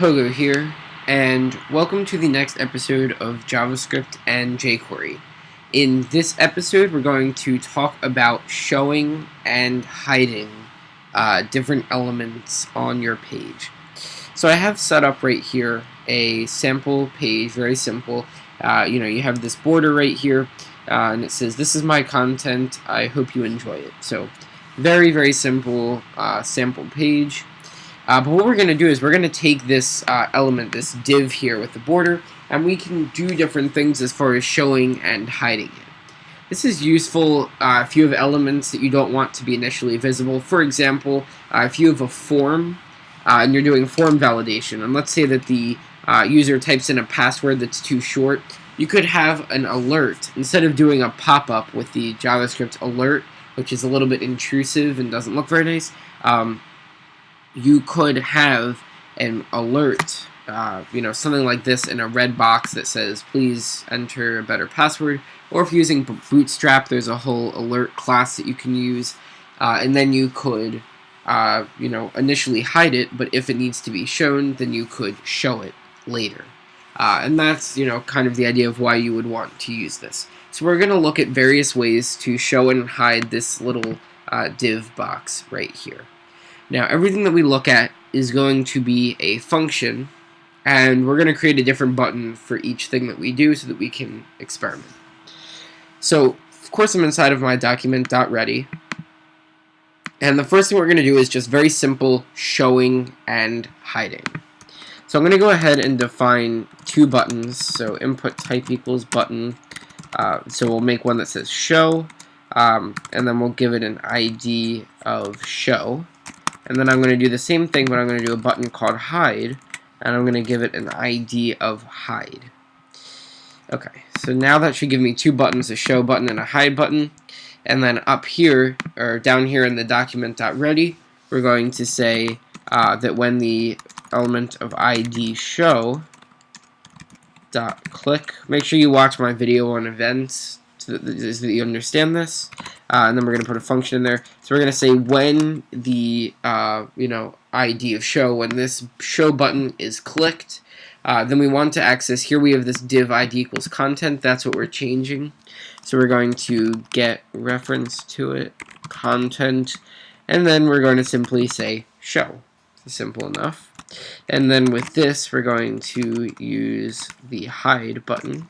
Pogo here, and welcome to the next episode of JavaScript and jQuery. In this episode, we're going to talk about showing and hiding different elements on your page. So I have set up right here a sample page, very simple. You have this border right here, and it says, "This is my content. I hope you enjoy it." So very, very simple sample page. But what we're going to do is we're going to take this element, this div here with the border, and we can do different things as far as showing and hiding it. This is useful if you have elements that you don't want to be initially visible. For example, if you have a form and you're doing form validation, and let's say that the user types in a password that's too short, you could have an alert. Instead of doing a pop-up with the JavaScript alert, which is a little bit intrusive and doesn't look very nice, you could have an alert, something like this in a red box that says, "Please enter a better password." Or if you're using Bootstrap, there's a whole alert class that you can use, and then you could, initially hide it. But if it needs to be shown, then you could show it later. And that's, kind of the idea of why you would want to use this. So we're going to look at various ways to show and hide this little div box right here. Now, everything that we look at is going to be a function, and we're going to create a different button for each thing that we do so that we can experiment. So, of course, I'm inside of my document.ready, and the first thing we're going to do is just very simple showing and hiding. So I'm going to go ahead and define two buttons. So input type equals button. So we'll make one that says show, and then we'll give it an ID of show. And then I'm going to do the same thing, but I'm going to do a button called hide, and I'm going to give it an ID of hide. Okay, so now that should give me two buttons, a show button and a hide button. And then up here, or down here in the document.ready, we're going to say that when the element of ID show dot click, make sure you watch my video on events so that you understand this. And then we're going to put a function in there. So we're going to say when the ID of show, when this show button is clicked, then we want to access, here we have this div ID equals content. That's what we're changing. So we're going to get reference to it, content, and then we're going to simply say show. It's simple enough. And then with this, we're going to use the hide button.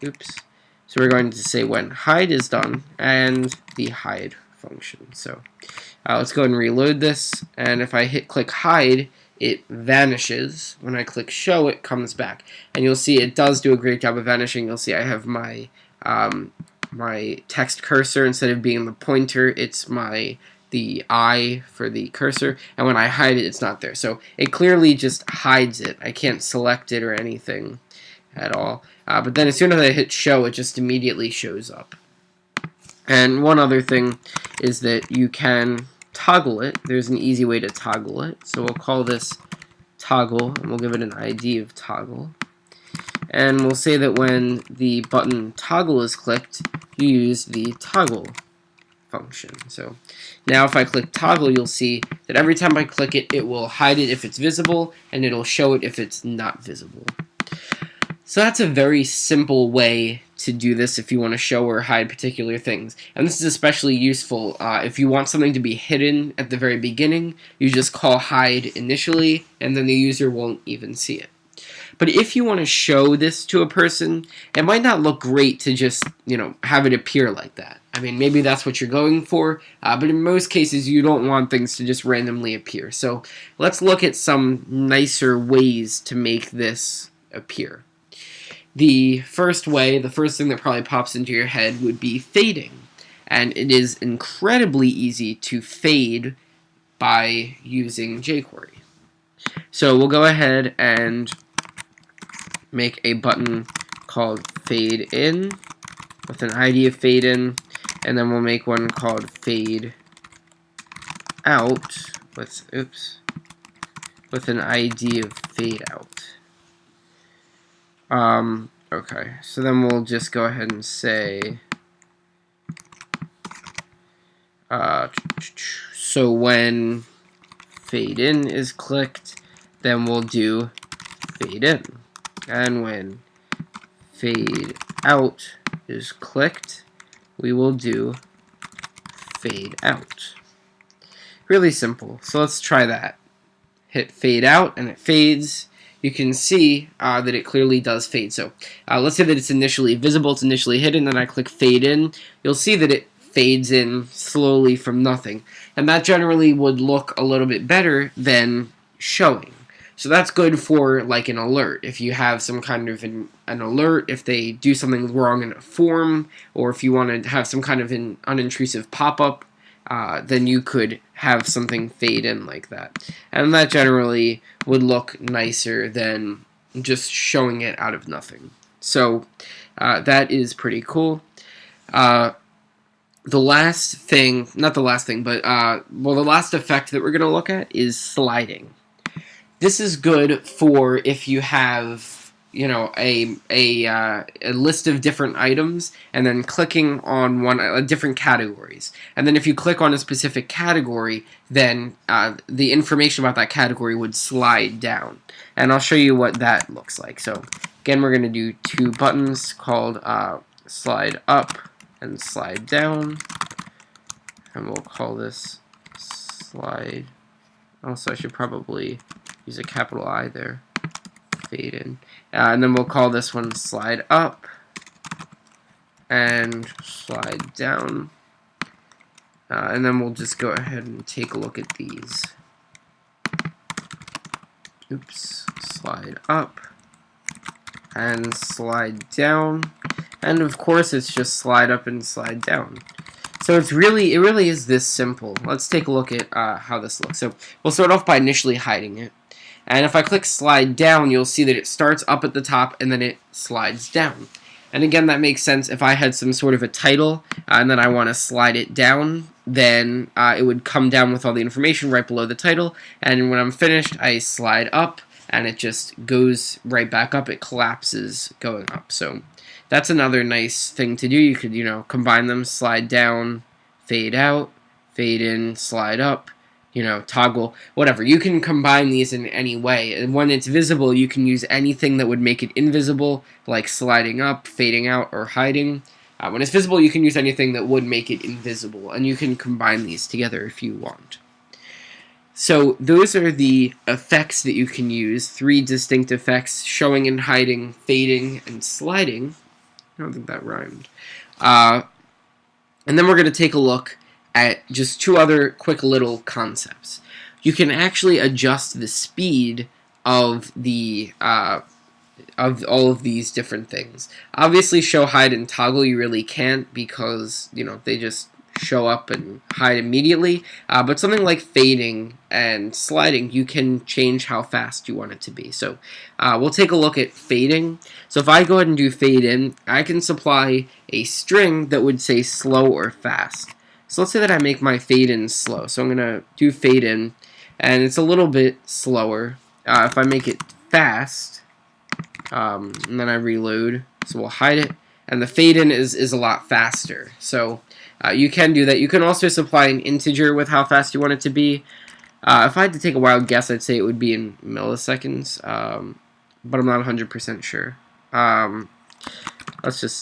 Oops. So we're going to say when hide is done and the hide function. So let's go ahead and reload this. And if I click hide, it vanishes. When I click show, it comes back. And you'll see it does do a great job of vanishing. You'll see I have my my text cursor. Instead of being the pointer, it's the eye for the cursor. And when I hide it, it's not there. So it clearly just hides it. I can't select it or anything at all. But then as soon as I hit show, it just immediately shows up. And one other thing is that you can toggle it. There's an easy way to toggle it. So we'll call this toggle, and we'll give it an ID of toggle. And we'll say that when the button toggle is clicked, you use the toggle function. So now if I click toggle, you'll see that every time I click it, it will hide it if it's visible, and it'll show it if it's not visible. So that's a very simple way to do this if you want to show or hide particular things. And this is especially useful if you want something to be hidden at the very beginning. You just call hide initially, and then the user won't even see it. But if you want to show this to a person, it might not look great to just, have it appear like that. I mean, maybe that's what you're going for, but in most cases, you don't want things to just randomly appear. So let's look at some nicer ways to make this appear. The first way, the first thing that probably pops into your head would be fading. And it is incredibly easy to fade by using jQuery. So we'll go ahead and make a button called fade in with an ID of fade in, and then we'll make one called fade out with an ID of fade out. Okay, so then we'll just go ahead and say so when fade in is clicked, then we'll do fade in. And when fade out is clicked, we will do fade out. Really simple. So let's try that. Hit fade out and it fades. You can see that it clearly does fade. So let's say that it's initially visible, it's initially hidden, then I click fade in. You'll see that it fades in slowly from nothing. And that generally would look a little bit better than showing. So that's good for like an alert. If you have some kind of an alert, if they do something wrong in a form, or if you want to have some kind of an unintrusive pop-up, then you could have something fade in like that. And that generally would look nicer than just showing it out of nothing. So that is pretty cool. The last thing, not the last thing, but well, the last effect that we're going to look at is sliding. This is good for if you have, you know, a list of different items and then clicking on different categories. And then if you click on a specific category, then the information about that category would slide down. And I'll show you what that looks like. So again, we're going to do two buttons called slide up and slide down. And we'll call this slide. Also, I should probably use a capital I there. Fade in. And then we'll call this one slide up and slide down. And then we'll just go ahead and take a look at these. Oops. Slide up and slide down. And of course it's just slide up and slide down. So it really is this simple. Let's take a look at how this looks. So we'll start off by initially hiding it. And if I click slide down, you'll see that it starts up at the top and then it slides down. And again, that makes sense. If I had some sort of a title and then I want to slide it down, then it would come down with all the information right below the title. And when I'm finished, I slide up and it just goes right back up. It collapses going up. So that's another nice thing to do. You could, you know, combine them, slide down, fade out, fade in, slide up, you know, toggle, whatever. You can combine these in any way. And when it's visible, you can use anything that would make it invisible, like sliding up, fading out, or hiding. When it's visible, you can use anything that would make it invisible, and you can combine these together if you want. So those are the effects that you can use, 3 distinct effects: showing and hiding, fading, and sliding. I don't think that rhymed. And then we're going to take a look at just 2 other quick little concepts. You can actually adjust the speed of the of all of these different things. Obviously, show, hide, and toggle you really can't because, you know, they just show up and hide immediately. But something like fading and sliding, you can change how fast you want it to be. So we'll take a look at fading. So if I go ahead and do fade in, I can supply a string that would say slow or fast. So let's say that I make my fade in slow. So I'm going to do fade in, and it's a little bit slower. If I make it fast, and then I reload, so we'll hide it, and the fade in is a lot faster. So you can do that. You can also supply an integer with how fast you want it to be. If I had to take a wild guess, I'd say it would be in milliseconds, but I'm not 100% sure.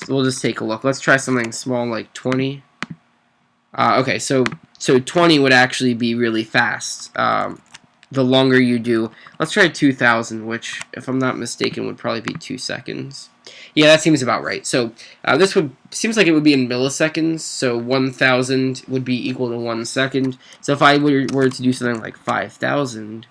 We'll just take a look. Let's try something small like 20. Okay, so 20 would actually be really fast. The longer you do, let's try 2,000, which, if I'm not mistaken, would probably be 2 seconds. Yeah, that seems about right. So this seems like it would be in milliseconds. So 1,000 would be equal to 1 second. So if I were to do something like 5,000,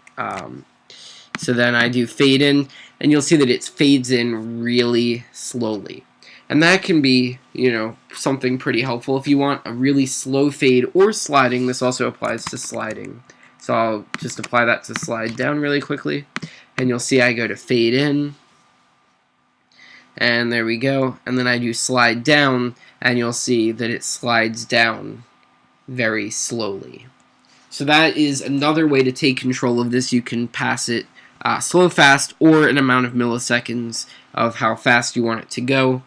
so then I do fade in, and you'll see that it fades in really slowly. And that can be, you know, something pretty helpful. If you want a really slow fade or sliding, this also applies to sliding. So I'll just apply that to slide down really quickly. And you'll see I go to fade in. And there we go. And then I do slide down, and you'll see that it slides down very slowly. So that is another way to take control of this. You can pass it slow, fast, or an amount of milliseconds of how fast you want it to go.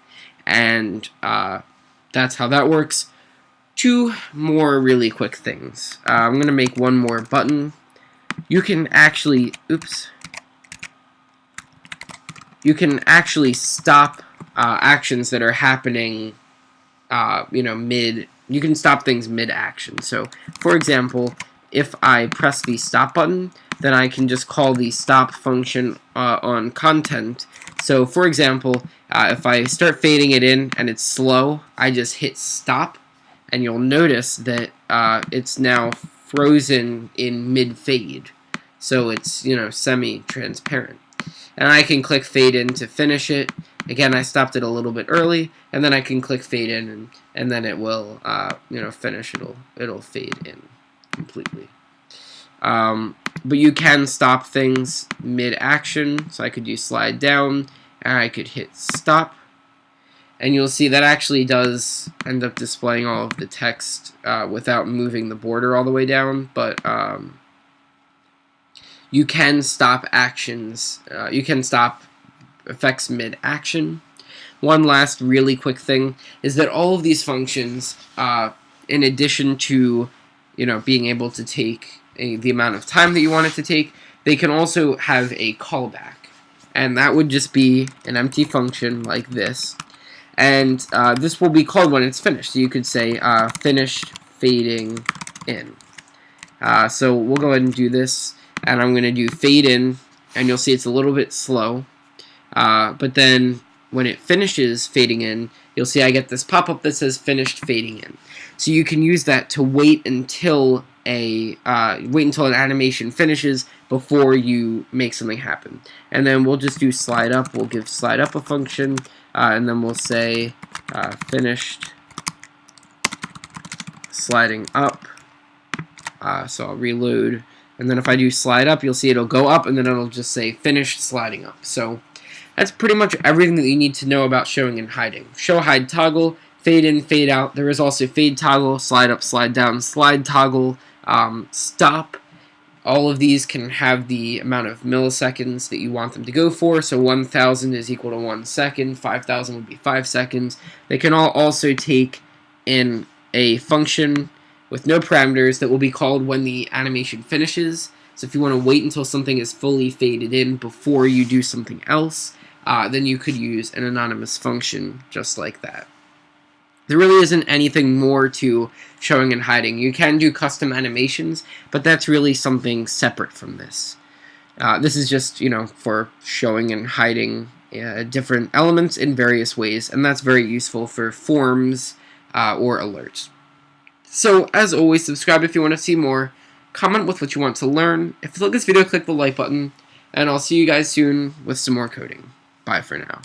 And that's how that works. 2 more really quick things. I'm going to make one more button. You can actually, oops. you can actually stop actions that are happening, you can stop things mid-action. So, for example, if I press the stop button, then I can just call the stop function on content. So, for example, if I start fading it in and it's slow, I just hit stop, and you'll notice that it's now frozen in mid-fade. So it's, semi-transparent. And I can click fade in to finish it. Again, I stopped it a little bit early, and then I can click fade in, and then it will, finish. It'll fade in completely. But you can stop things mid-action, so I could use slide down, and I could hit stop, and you'll see that actually does end up displaying all of the text without moving the border all the way down, but you can stop actions, you can stop effects mid-action. One last really quick thing is that all of these functions, in addition to being able to take the amount of time that you want it to take, they can also have a callback, and that would just be an empty function like this, and this will be called when it's finished. So you could say finished fading in. So we'll go ahead and do this, and I'm going to do fade in, and you'll see it's a little bit slow, but then when it finishes fading in, you'll see I get this pop-up that says finished fading in. So you can use that to wait until an animation finishes before you make something happen. And then we'll just do slide up. We'll give slide up a function, and then we'll say finished sliding up. So I'll reload, and then if I do slide up, you'll see it'll go up, and then it'll just say finished sliding up. So that's pretty much everything that you need to know about showing and hiding. Show, hide, toggle, fade in, fade out. There is also fade toggle, slide up, slide down, slide toggle, stop. All of these can have the amount of milliseconds that you want them to go for. So 1,000 is equal to 1 second. 5,000 would be 5 seconds. They can all also take in a function with no parameters that will be called when the animation finishes. So if you want to wait until something is fully faded in before you do something else, then you could use an anonymous function just like that. There really isn't anything more to showing and hiding. You can do custom animations, but that's really something separate from this. This is just, for showing and hiding different elements in various ways, and that's very useful for forms or alerts. So, as always, subscribe if you want to see more. Comment with what you want to learn. If you like this video, click the like button, and I'll see you guys soon with some more coding. Bye for now.